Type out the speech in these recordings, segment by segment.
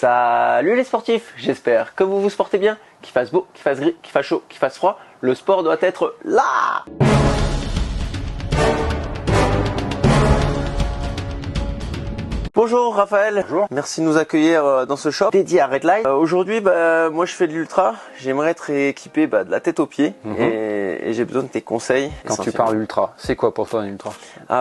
Salut les sportifs, j'espère que vous vous sportez bien, qu'il fasse beau, qu'il fasse gris, qu'il fasse chaud, qu'il fasse froid, le sport doit être là. Bonjour Raphaël, bonjour. Merci de nous accueillir dans ce shop dédié à Redline. Aujourd'hui, moi je fais de l'ultra, j'aimerais être équipé de la tête aux pieds et j'ai besoin de tes conseils. Quand tu parles ultra, c'est quoi pour toi un ultra?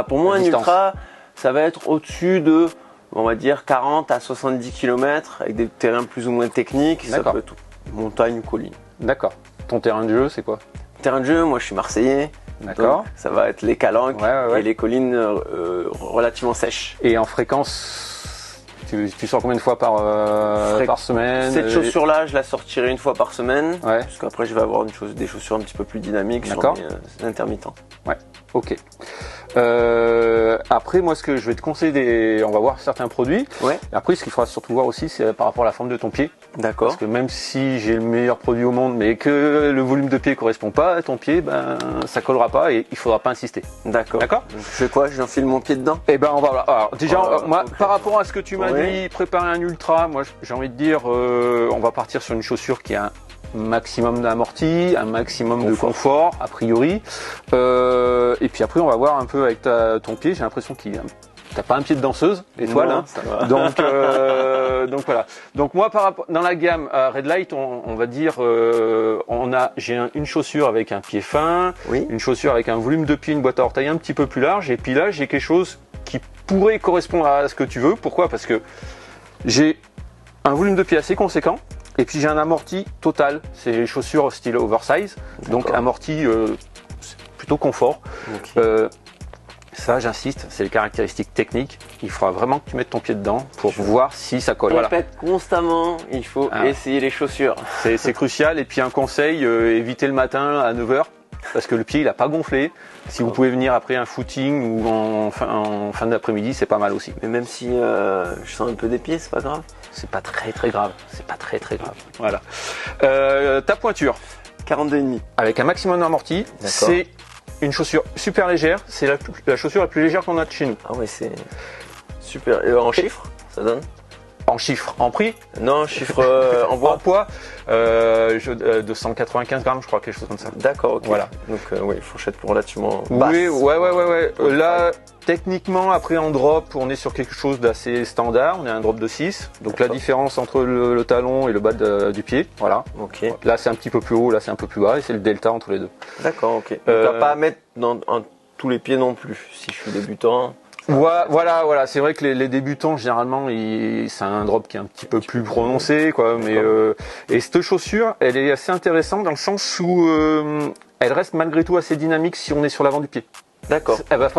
Pour moi un ultra, ça va être au-dessus de, on va dire 40 à 70 km avec des terrains plus ou moins techniques, ça peut être montagne ou colline. D'accord. Ton terrain de jeu c'est quoi? Terrain de jeu, moi je suis marseillais. D'accord. Ça va être les calanques et les collines relativement sèches. Et en fréquence, tu sors combien de fois par semaine? Cette chaussure-là, je la sortirai une fois par semaine. Ouais. Parce qu'après, je vais avoir des chaussures un petit peu plus dynamiques sur mes intermittents. Ouais, ok. Après, moi, ce que je vais te conseiller, on va voir certains produits. Ouais. Après, ce qu'il faudra surtout voir aussi, c'est par rapport à la forme de ton pied. D'accord. Parce que même si j'ai le meilleur produit au monde, mais que le volume de pied correspond pas à ton pied, ça collera pas et il faudra pas insister. D'accord. D'accord. Je fais quoi? J'enfile mon pied dedans? Eh ben, on va. Alors, déjà, moi, par rapport à ce que tu m'as dit, préparer un ultra, moi, j'ai envie de dire, on va partir sur une chaussure qui a un maximum d'amorti, un maximum de confort a priori, et puis après on va voir un peu avec ton pied. J'ai l'impression qu'il t'as pas un pied de danseuse étoile, hein. Ça va. Donc voilà. Donc moi par rapport dans la gamme Redline, on va dire j'ai une chaussure avec un pied fin, une chaussure avec un volume de pied, une boîte à orteils un petit peu plus large, et puis là j'ai quelque chose qui pourrait correspondre à ce que tu veux. Pourquoi? Parce que j'ai un volume de pied assez conséquent. Et puis j'ai un amorti total, c'est les chaussures style oversize, donc amorti plutôt confort. Ça j'insiste, c'est les caractéristiques techniques, il faudra vraiment que tu mettes ton pied dedans pour voir si ça colle. On répète constamment, il faut essayer les chaussures. C'est crucial, et puis un conseil, évitez le matin à 9h, parce que le pied il a pas gonflé. Si vous pouvez venir après un footing ou en fin d'après-midi, c'est pas mal aussi. Mais même si je sens un peu des pieds, c'est pas grave. C'est pas très grave. C'est pas très grave. Voilà. Ta pointure 42,5. avec un maximum d'amorti. C'est une chaussure super légère. C'est la chaussure la plus légère qu'on a de chez nous. Ah ouais, c'est super. Et en chiffres, ça donne? En chiffres, en prix? Non, chiffre en poids. En poids, 295 grammes, je crois, quelque chose comme ça. D'accord, ok. Voilà. Donc fourchette relativement basse. Oui, ouais. Là, techniquement, après en drop, on est sur quelque chose d'assez standard. On est à un drop de 6. Donc la différence entre le talon et le bas du pied, voilà. Ok. Là, c'est un petit peu plus haut, là, c'est un peu plus bas, et c'est le delta entre les deux. D'accord, ok. Donc t'as pas à mettre dans tous les pieds non plus. Si je suis débutant. Voilà. C'est vrai que les débutants, généralement, c'est un drop qui est un petit peu plus prononcé, quoi. Mais et cette chaussure, elle est assez intéressante dans le sens où elle reste malgré tout assez dynamique si on est sur l'avant du pied. D'accord. Elle va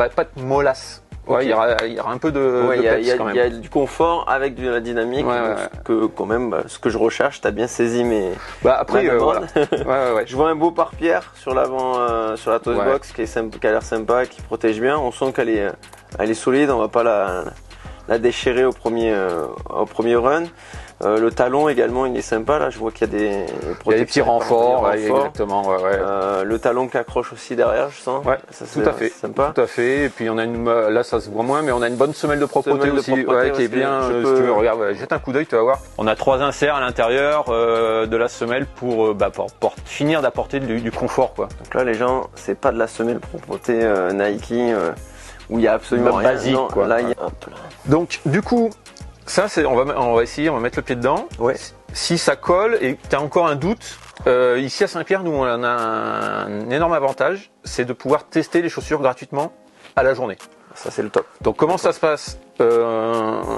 pas être mollasse. Ouais, il y aura un peu de peps quand même. Il y a du confort avec de la dynamique, que quand même, ce que je recherche, t'as bien saisi mes. Après, voilà. Je vois un beau pare-pierre sur l'avant, sur la Toastbox qui a l'air sympa, qui protège bien. On sent qu'elle est solide, on va pas la déchirer au premier run. Le talon également, il est sympa. Là, je vois qu'il y a des protections. Il y a des petits renforts, exactement. Le talon qui accroche aussi derrière, je sens. Ouais, ça, tout à fait. Sympa. Tout à fait. Et puis on a là, ça se voit moins, mais on a une bonne semelle de propreté aussi, qui est bien. Si tu veux, regarde, jette un coup d'œil, tu vas voir. On a 3 inserts à l'intérieur de la semelle pour finir d'apporter du confort, quoi. Donc là, les gens, c'est pas de la semelle propreté Nike où il y a absolument rien. Basique, quoi. Là, Donc, du coup. Ça, on va essayer, on va mettre le pied dedans. Ouais. Si ça colle et que tu as encore un doute, ici à Saint-Pierre, nous on a un énorme avantage, c'est de pouvoir tester les chaussures gratuitement à la journée. Ça c'est le top. Donc comment ça se passe?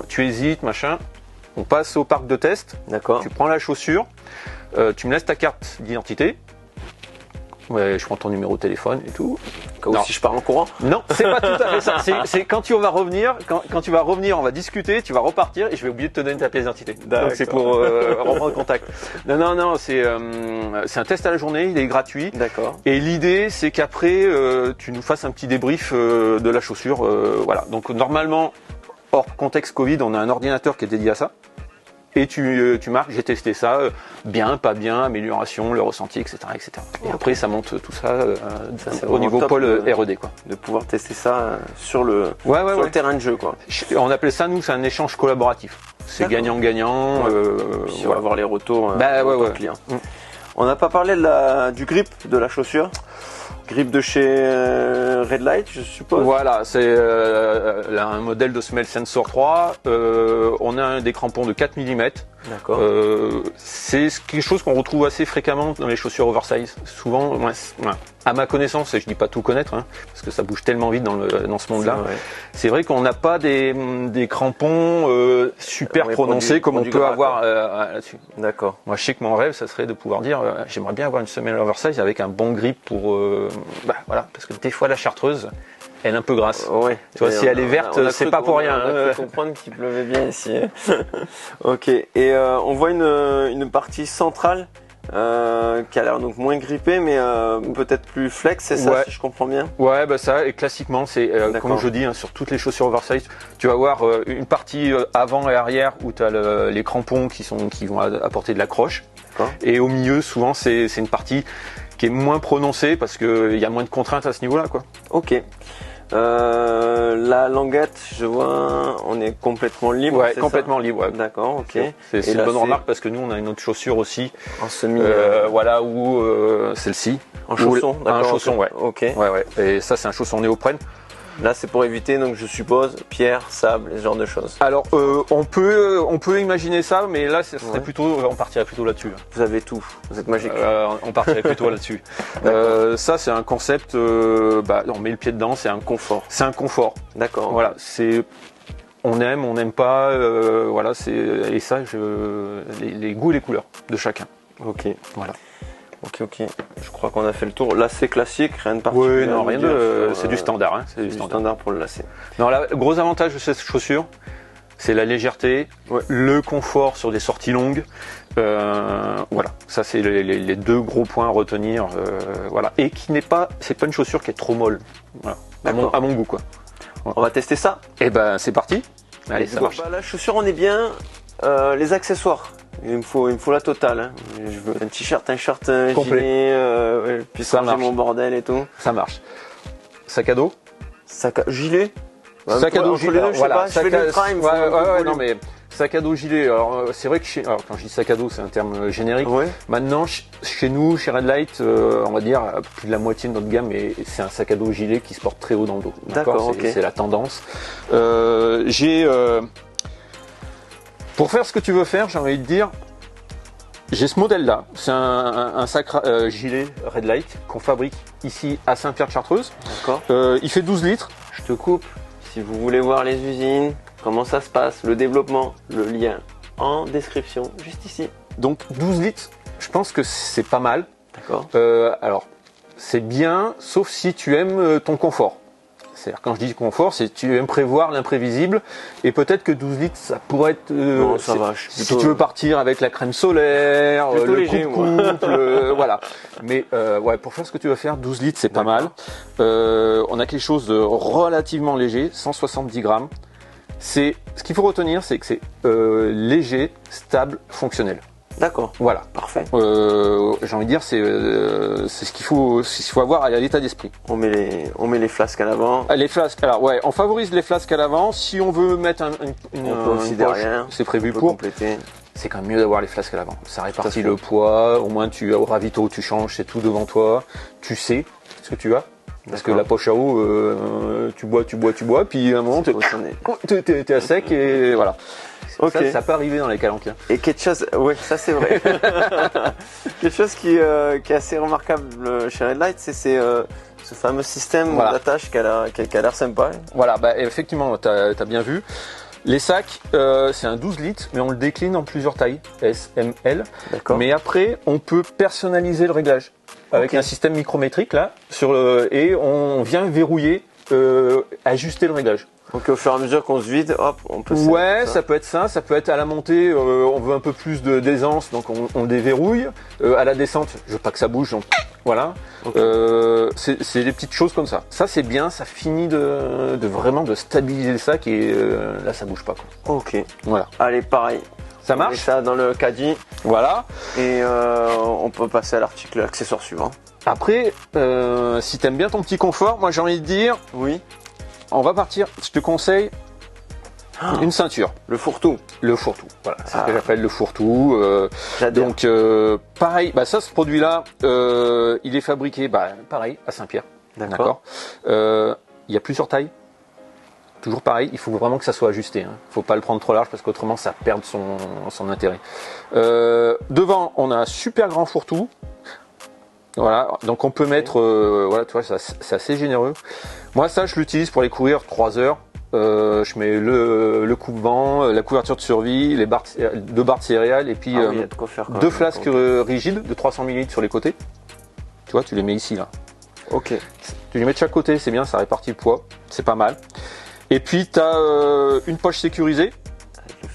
Tu hésites, machin, on passe au parc de test. D'accord. Tu prends la chaussure, tu me laisses ta carte d'identité. Ouais, je prends ton numéro de téléphone et tout. Si je pars en courant? Non, c'est pas tout à fait ça. C'est quand tu vas revenir, quand tu vas revenir, on va discuter, tu vas repartir et je vais oublier de te donner ta pièce d'identité. Donc c'est pour reprendre contact. Non, c'est un test à la journée, il est gratuit. D'accord. Et l'idée, c'est qu'après, tu nous fasses un petit débrief de la chaussure. Voilà. Donc normalement, hors contexte Covid, on a un ordinateur qui est dédié à ça. Et tu marques, j'ai testé ça, bien, pas bien, amélioration, le ressenti, etc. Et après, ça monte tout ça, au niveau pôle R&D, quoi. De pouvoir tester ça sur le terrain de jeu, quoi. On appelle ça, nous, c'est un échange collaboratif. c'est gagnant-gagnant. Puis on va voir les retours clients. On n'a pas parlé du grip de la chaussure. Grip de chez Red Light, je suppose. Voilà, c'est un modèle de semelle Sensor 3. On a des crampons de 4 mm. D'accord. C'est quelque chose qu'on retrouve assez fréquemment dans les chaussures oversize. Souvent, à ma connaissance, et je dis pas tout connaître, parce que ça bouge tellement vite dans ce monde-là. C'est vrai qu'on n'a pas des crampons super prononcés comme on peut avoir là-dessus. D'accord. Moi, je sais que mon rêve, ça serait de pouvoir dire, j'aimerais bien avoir une semelle oversize avec un bon grip pour, parce que des fois la chartreuse, elle est un peu grasse. Ouais. Tu vois, si elle est verte, c'est pas pour rien. On a cru comprendre qu'il pleuvait bien ici. Ok. Et on voit une partie centrale qui a l'air donc moins grippée, mais peut-être plus flex, c'est ça, si je comprends bien. Ouais, ça. Et classiquement, c'est comme je dis, sur toutes les chaussures oversize, tu vas avoir une partie avant et arrière où tu as les crampons qui vont apporter de l'accroche. Et au milieu, souvent, c'est une partie qui est moins prononcée parce qu'il y a moins de contraintes à ce niveau-là, quoi. Ok. La languette, je vois, on est complètement libre. Ouais, complètement libre. Ouais. D'accord, ok. C'est une bonne remarque parce que nous, on a une autre chaussure aussi. En semi. Où celle-ci. En chausson, d'accord. Un chausson, ouais. Ok. Ouais. Et ça, c'est un chausson néoprène. Là, c'est pour éviter, donc je suppose, pierre, sable, ce genre de choses. Alors, on peut imaginer ça, mais là, on partirait plutôt là-dessus. Vous avez tout, vous êtes magique. On partirait plutôt là-dessus. Ça, c'est un concept. On met le pied dedans, c'est un confort. C'est un confort. D'accord. Voilà, on n'aime pas. Et ça, les goûts et les couleurs de chacun. Ok. Voilà. Ok. Je crois qu'on a fait le tour. Lacet classique, rien de particulier. Oui, non, rien c'est du standard. C'est du standard pour le lacet. Non, le gros avantage de cette chaussure, c'est la légèreté, le confort sur des sorties longues. Ça c'est les deux gros points à retenir. Et c'est pas une chaussure qui est trop molle. Voilà. À mon goût, quoi. On va tester ça. Et c'est parti. Allez, ça marche. La chaussure, on est bien. Les accessoires. Il me faut la totale. Je veux un t-shirt, un short, un gilet, puis ça marche. Mon bordel et tout. Ça marche. Sac à dos. Gilet. Sac à dos gilet. Voilà. Je fais le prime. Non mais sac à dos gilet. Alors c'est vrai que quand je dis sac à dos, c'est un terme générique. Ouais. Maintenant, chez nous, chez Red Light, on va dire plus de la moitié de notre gamme, c'est un sac à dos gilet qui se porte très haut dans le dos. D'accord. C'est la tendance. Pour faire ce que tu veux faire, j'ai envie de dire, j'ai ce modèle-là. C'est un sac gilet Red Light qu'on fabrique ici à Saint-Pierre-de-Chartreuse. D'accord. Il fait 12 litres. Je te coupe. Si vous voulez voir les usines, comment ça se passe, le développement, le lien en description, juste ici. Donc 12 litres, je pense que c'est pas mal. D'accord. Alors, c'est bien, sauf si tu aimes ton confort. C'est-à-dire, quand je dis confort, c'est tu aimes prévoir l'imprévisible, et peut-être que 12 litres, ça pourrait être... non, ça va. Si tu veux partir avec la crème solaire, le coupe-couple, voilà. Mais pour faire ce que tu veux faire, 12 litres, c'est pas mal. On a quelque chose de relativement léger, 170 grammes. Ce qu'il faut retenir, c'est que c'est léger, stable, fonctionnel. D'accord. Voilà. Parfait. J'ai envie de dire, c'est ce qu'il faut avoir à l'état d'esprit. On met les flasques à l'avant. Les flasques. Alors on favorise les flasques à l'avant. Si on veut mettre une aussi derrière, c'est prévu pour compléter. C'est quand même mieux d'avoir les flasques à l'avant. Ça répartit le poids. Au moins au ravito, tu changes, c'est tout devant toi. Tu sais ce que tu as. Parce que la poche à eau, tu bois, puis à un moment, t'es à sec et voilà. Okay. Ça peut arriver dans les calanques. Et quelque chose, ça c'est vrai. Quelque chose qui est assez remarquable chez Red Light, c'est ce fameux système d'attache qui a l'air sympa. Voilà, effectivement, t'as bien vu. Les sacs, c'est un 12 litres, mais on le décline en plusieurs tailles, S, M, L. D'accord. Mais après, on peut personnaliser le réglage avec un système micrométrique là, et on vient verrouiller, ajuster le réglage. Donc au fur et à mesure qu'on se vide, hop, on peut... ça peut être ça peut être à la montée, on veut un peu plus d'aisance, donc on déverrouille. À la descente, je veux pas que ça bouge, donc voilà. Okay. C'est des petites choses comme ça. Ça c'est bien, ça finit de vraiment de stabiliser le sac et là ça bouge pas, quoi. Ok. Voilà. Allez, pareil. Ça marche. On met ça dans le caddie. Voilà. Et on peut passer à l'article accessoire suivant. Après, si t'aimes bien ton petit confort, moi j'ai envie de dire... Oui. On va partir, je te conseille Une ceinture. Le fourre-tout. Le fourre-tout, voilà, c'est ce que j'appelle le fourre-tout. Donc pareil, ça, ce produit-là, il est fabriqué, pareil, à Saint-Pierre. D'accord. Il y a plusieurs tailles. Toujours pareil, il faut vraiment que ça soit ajusté. Faut pas le prendre trop large parce qu'autrement ça perd son intérêt. Devant, on a un super grand fourre-tout. Voilà, donc on peut mettre, tu vois, c'est assez généreux. Moi, ça, je l'utilise pour aller courir 3 heures. Je mets le coupe-vent, la couverture de survie, 2 barres de céréales et puis 2 flasques rigides de 300 ml sur les côtés. Tu vois, tu les mets ici là. Ok. Tu les mets de chaque côté, c'est bien, ça répartit le poids, c'est pas mal. Et puis tu as une poche sécurisée.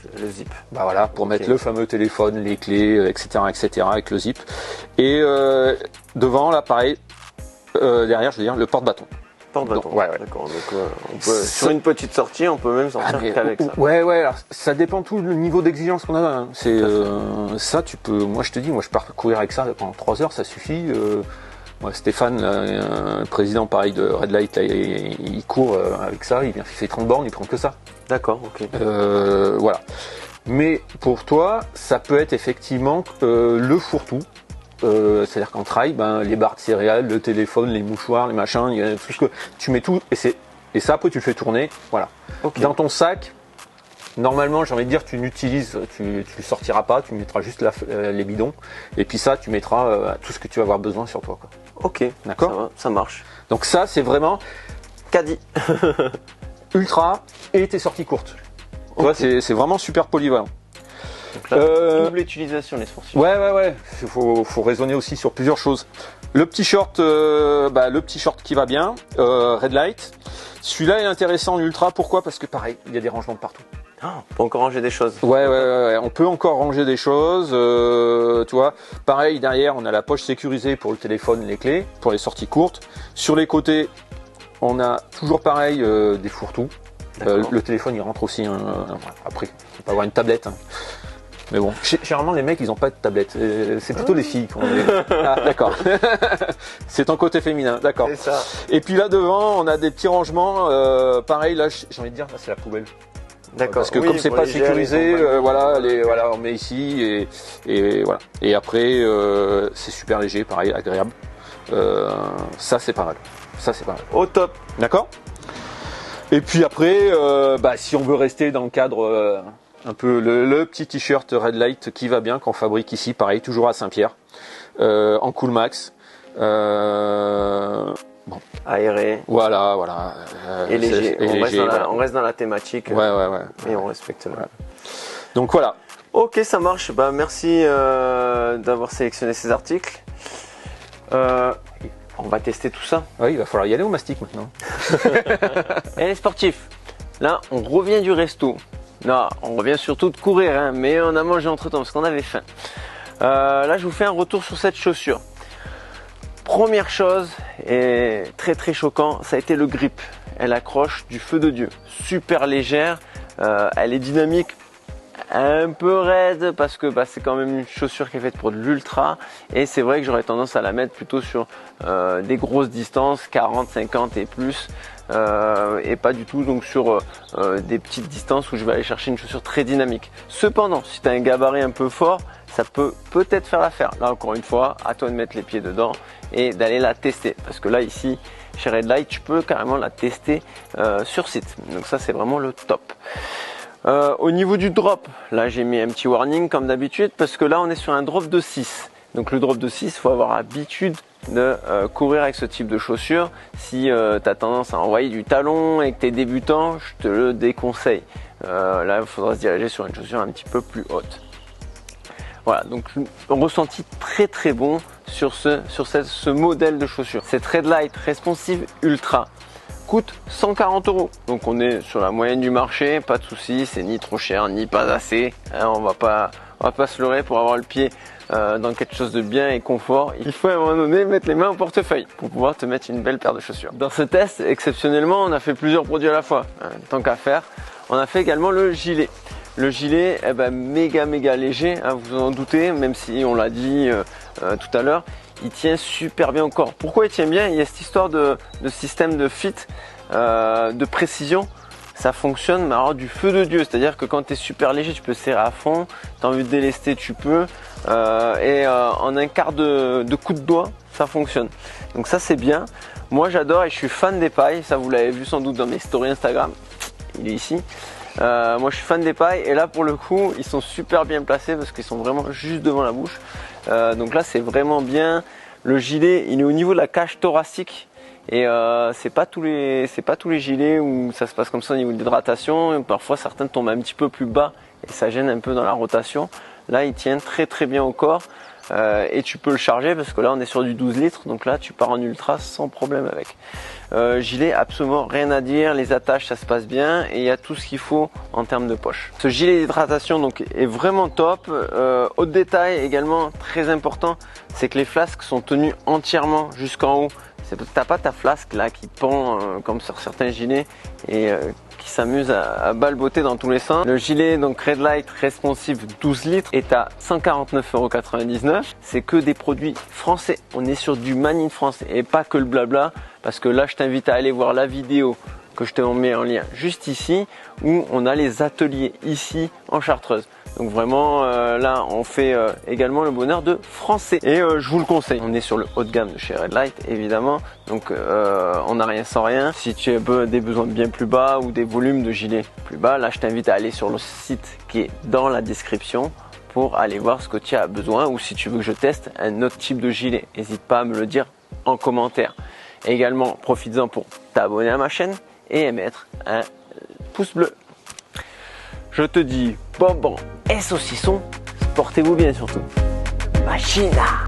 Avec le zip. Voilà, pour mettre le fameux téléphone, les clés, etc., avec le zip. Et devant là, pareil, derrière, je veux dire, le porte-bâton. Porte-bâton. Ouais. D'accord. Donc on peut, sur une petite sortie, on peut même sortir qu'avec ça. Ouais. Alors, ça dépend tout le niveau d'exigence qu'on a. C'est ça, tu peux. Moi, je te dis, je pars courir avec ça pendant 3 heures, ça suffit. Stéphane, le président pareil de Red Light, il court avec ça. Il fait 30 bornes, il prend que ça. D'accord. Ok. Voilà. Mais pour toi, ça peut être effectivement le fourre-tout. C'est-à-dire qu'en trail, les barres de céréales, le téléphone, les mouchoirs, les machins, il y a tout ce que tu mets tout et ça après tu le fais tourner, voilà. Okay. Dans ton sac, normalement j'ai envie de dire tu le sortiras pas, tu mettras juste les bidons et puis ça tu mettras tout ce que tu vas avoir besoin sur toi, quoi. Ok, d'accord, ça marche. Donc ça c'est vraiment caddie ultra et tes sorties courtes. Okay. Tu vois, c'est vraiment super polyvalent. Donc là, double utilisation les sportifs. Ouais. Il faut raisonner aussi sur plusieurs choses. Le petit short, qui va bien, Red Light. Celui-là est intéressant en ultra. Pourquoi ? Parce que pareil, il y a des rangements de partout. On peut encore ranger des choses. Ouais. On peut encore ranger des choses. Tu vois, pareil derrière, on a la poche sécurisée pour le téléphone, les clés, pour les sorties courtes. Sur les côtés, on a toujours pareil des fourre-tout. Le téléphone, il rentre aussi. Après, il peut avoir une tablette. Mais bon, généralement les mecs ils ont pas de tablette, c'est plutôt les filles qui ont des... Ah d'accord, c'est ton côté féminin, d'accord. C'est ça. Et puis là devant on a des petits rangements, pareil là j'ai envie de dire là c'est la poubelle. D'accord. Parce que comme c'est pas sécurisé, on met ici et voilà. Et après c'est super léger, pareil, agréable. Ça c'est pas mal. Au top. D'accord. Et puis après, si on veut rester dans le cadre... un peu le petit t-shirt Red Light qui va bien, qu'on fabrique ici, pareil, toujours à Saint-Pierre, en Cool Max. Aéré. Voilà. Et léger. On reste dans la thématique. Ouais. Et on respecte. Voilà. Donc voilà. Ok, ça marche. Merci d'avoir sélectionné ces articles. On va tester tout ça. Oui, il va falloir y aller au mastic maintenant. Et les sportifs, là, on revient du resto. Non, on revient surtout de courir, mais on a mangé entre temps parce qu'on avait faim. Là, je vous fais un retour sur cette chaussure. Première chose, et très très choquant, ça a été le grip. Elle accroche du feu de Dieu. Super légère, elle est dynamique, un peu raide parce que c'est quand même une chaussure qui est faite pour de l'ultra. Et c'est vrai que j'aurais tendance à la mettre plutôt sur des grosses distances, 40, 50 et plus. Et pas du tout donc sur des petites distances où je vais aller chercher une chaussure très dynamique. Cependant, si tu as un gabarit un peu fort, ça peut peut-être faire l'affaire. Là encore une fois, à toi de mettre les pieds dedans et d'aller la tester. Parce que là ici, chez Red Light, tu peux carrément la tester sur site. Donc ça c'est vraiment le top. Au niveau du drop, là j'ai mis un petit warning comme d'habitude parce que là on est sur un drop de 6. Donc le drop de 6, il faut avoir l'habitude de courir avec ce type de chaussures. Si tu as tendance à envoyer du talon et que tu es débutant, je te le déconseille. Là il faudra se diriger sur une chaussure un petit peu plus haute. Voilà, donc un ressenti très très bon sur ce modèle de chaussure. Cette Red Light Responsive Ultra coûte 140 €. Donc on est sur la moyenne du marché, pas de souci, c'est ni trop cher ni pas assez. On va pas se leurrer pour avoir le pied dans quelque chose de bien et confort. Il faut à un moment donné mettre les mains au portefeuille pour pouvoir te mettre une belle paire de chaussures. Dans ce test, exceptionnellement, on a fait plusieurs produits à la fois. Tant qu'à faire, on a fait également le gilet. Le gilet, méga léger, vous en doutez, même si on l'a dit tout à l'heure, il tient super bien au corps. Pourquoi il tient bien ? Il y a cette histoire de système de fit, de précision, ça fonctionne, mais alors du feu de Dieu. C'est-à-dire que quand tu es super léger, tu peux serrer à fond. Tu as envie de délester, tu peux. En un quart de coup de doigt, ça fonctionne. Donc ça, c'est bien. Moi, j'adore et je suis fan des pailles. Ça, vous l'avez vu sans doute dans mes stories Instagram. Il est ici. Moi, je suis fan des pailles. Et là, pour le coup, ils sont super bien placés parce qu'ils sont vraiment juste devant la bouche. Donc là, c'est vraiment bien. Le gilet, il est au niveau de la cage thoracique. Et c'est pas tous les gilets où ça se passe comme ça au niveau de l'hydratation. Parfois, certains tombent un petit peu plus bas et ça gêne un peu dans la rotation. Là, il tient très très bien au corps. Et tu peux le charger parce que là on est sur du 12 litres, donc là tu pars en ultra sans problème avec. Gilet, absolument rien à dire, les attaches ça se passe bien et il y a tout ce qu'il faut en termes de poche. Ce gilet d'hydratation donc est vraiment top. Autre détail également très important, c'est que les flasques sont tenues entièrement jusqu'en haut. T'as pas ta flasque là qui pend comme sur certains gilets et qui s'amuse à balboter dans tous les sens. Le gilet donc Red Light Responsive 12 litres est à 149,99 €. C'est que des produits français. On est sur du Made in France et pas que le blabla, parce que là je t'invite à aller voir la vidéo que je te mets en lien juste ici, où on a les ateliers ici en Chartreuse. Donc vraiment là on fait également le bonheur de français et je vous le conseille. On est sur le haut de gamme de chez Red Light évidemment, donc on n'a rien sans rien. Si tu as des besoins bien plus bas ou des volumes de gilets plus bas, là je t'invite à aller sur le site qui est dans la description pour aller voir ce que tu as besoin, ou si tu veux que je teste un autre type de gilet, n'hésite pas à me le dire en commentaire. Et également profites-en pour t'abonner à ma chaîne et mettre un pouce bleu. Je te dis bon et saucisson, portez-vous bien surtout. Machina!